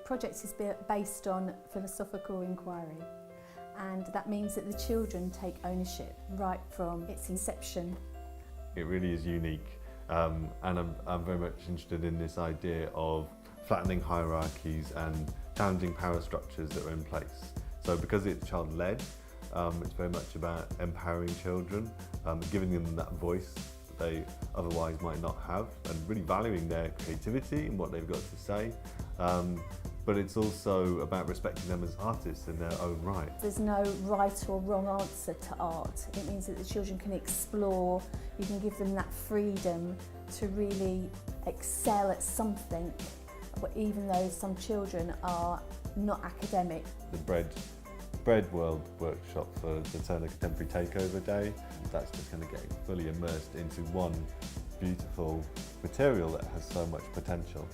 project is based on philosophical inquiry, and that means that the children take ownership right from its inception. It really is unique, and I'm very much interested in this idea of flattening hierarchies and challenging power structures that are in place. So because it's child-led, it's very much about empowering children, giving them that voice that they otherwise might not have, and really valuing their creativity and what they've got to say. But it's also about respecting them as artists in their own right. There's no right or wrong answer to art. It means that the children can explore, you can give them that freedom to really excel at something, even though some children are not academic. The Bread World workshop for the Turner Contemporary Takeover Day, that's just going to get fully immersed into one beautiful material that has so much potential.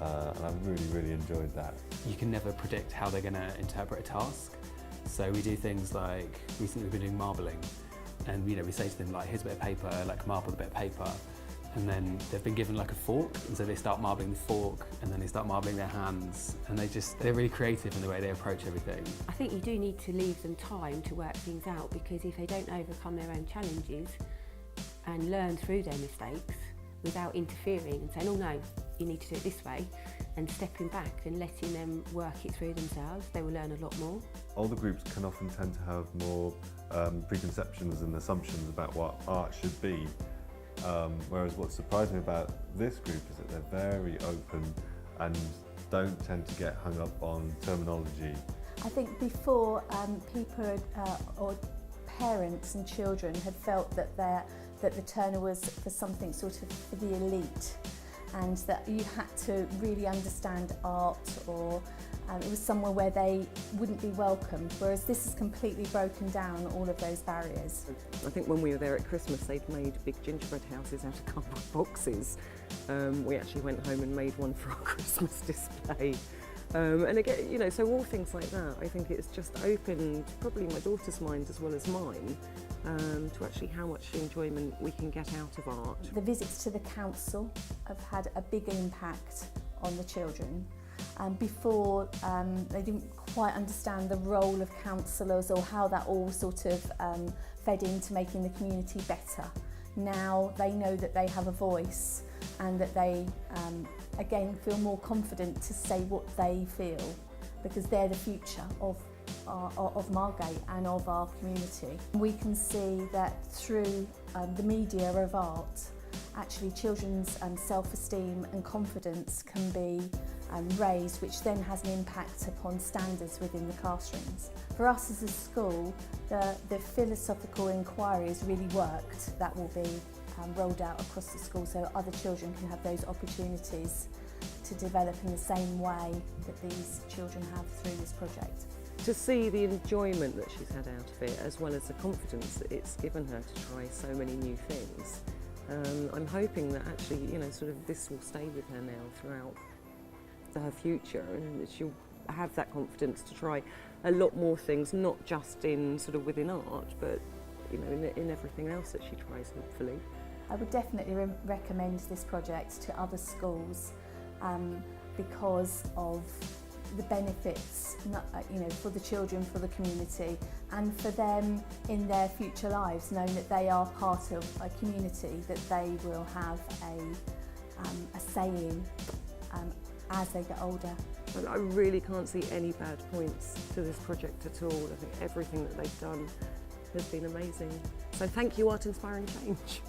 And I've really enjoyed that. You can never predict how they're going to interpret a task. So we do things like, recently we've been doing marbling, and we say to them, like, here's a bit of paper, like marble a bit of paper, and then they've been given like a fork, and so they start marbling the fork, and then they start marbling their hands, and they're really creative in the way they approach everything. I think you do need to leave them time to work things out, because if they don't overcome their own challenges and learn through their mistakes without interfering and saying, oh no, you need to do it this way, and stepping back and letting them work it through themselves, they will learn a lot more. Older groups can often tend to have more preconceptions and assumptions about what art should be, whereas what surprised me about this group is that they're very open and don't tend to get hung up on terminology. I think before people or parents and children had felt that the Turner was for something sort of for the elite, and that you had to really understand art, or it was somewhere where they wouldn't be welcomed, whereas this has completely broken down all of those barriers. I think when we were there at Christmas, they'd made big gingerbread houses out of cardboard boxes. We actually went home and made one for our Christmas display. And again, so all things like that, I think it's just opened probably my daughter's mind as well as mine, to actually how much enjoyment we can get out of art. The visits to the council have had a big impact on the children. Before, they didn't quite understand the role of councillors or how that all sort of fed into making the community better. Now they know that they have a voice, and that they again feel more confident to say what they feel, because they're the future of Margate and of our community. We can see that through the media of art, actually children's self-esteem and confidence can be raised, which then has an impact upon standards within the classrooms. For us as a school, the philosophical inquiry has really worked. That will be rolled out across the school so other children can have those opportunities to develop in the same way that these children have through this project. To see the enjoyment that she's had out of it, as well as the confidence that it's given her to try so many new things, I'm hoping that actually, sort of this will stay with her now throughout her future, and that she'll have that confidence to try a lot more things, not just in sort of within art, but in everything else that she tries, hopefully. I would definitely recommend this project to other schools because of the benefits, for the children, for the community, and for them in their future lives, knowing that they are part of a community that they will have a say in as they get older. I really can't see any bad points to this project at all. I think everything that they've done has been amazing. So thank you, Art Inspiring Change.